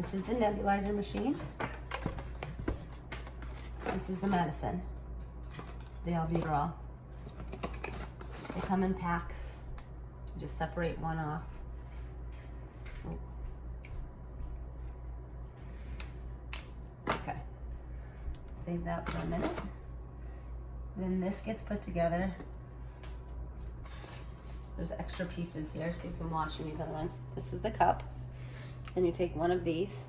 This is the nebulizer machine. This is the medicine, the albuterol. They come in packs. You just separate one off. Okay, save that for a minute. Then this gets put together. There's extra pieces here so you can wash in these other ones. This is the cup. And you take one of these.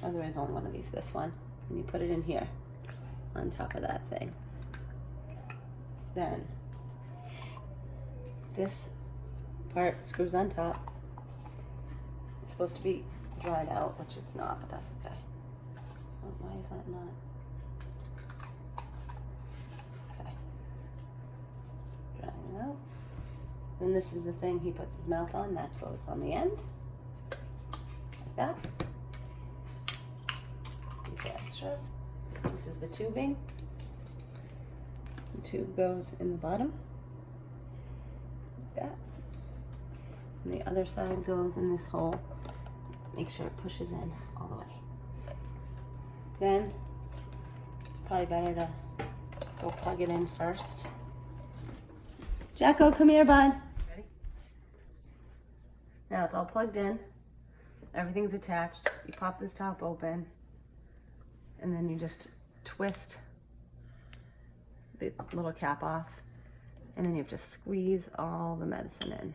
Oh, there is only one of these, this one. And you put it in here on top of that thing. Then this part screws on top. It's supposed to be dried out, which it's not, but that's okay. Oh, why is that not? Okay. Drying it out. Then this is the thing he puts his mouth on. That goes on the end. Like that. These are extras. This is the tubing. The tube goes in the bottom. Like that. And the other side goes in this hole. Make sure it pushes in all the way. Then, probably better to go plug it in first. Jacko, come here, bud. Ready? Now it's all plugged in. Everything's attached. You pop this top open, and then you just twist the little cap off, and then you have to squeeze all the medicine in.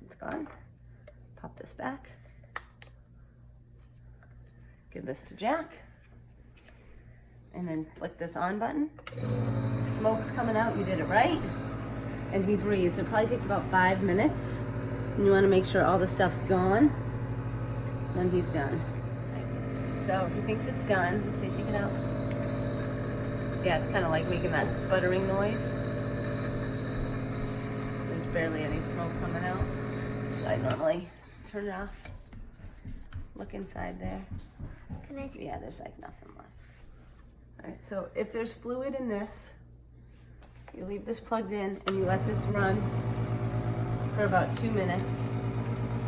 It's gone. Pop this back. Give this to Jack. And then flick this on button. Smoke's coming out, you did it right. And he breathes. It probably takes about 5 minutes. And you want to make sure all the stuff's gone. Then he's done. So he thinks it's done. Let's see, take it out. Yeah, it's kind of like making that sputtering noise. There's barely any smoke coming out. So I normally turn it off. Look inside there. Can I see? Yeah, there's like nothing left. All right, so if there's fluid in this, you leave this plugged in and you let this run for about 2 minutes,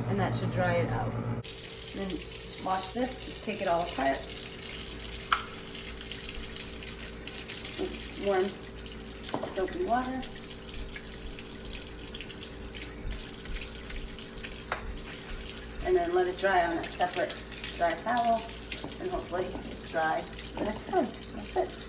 and that should dry it out. Then wash this, just take it all apart. With warm soapy water. And then let it dry on a separate dry towel, and hopefully it's dry the next time. That's it.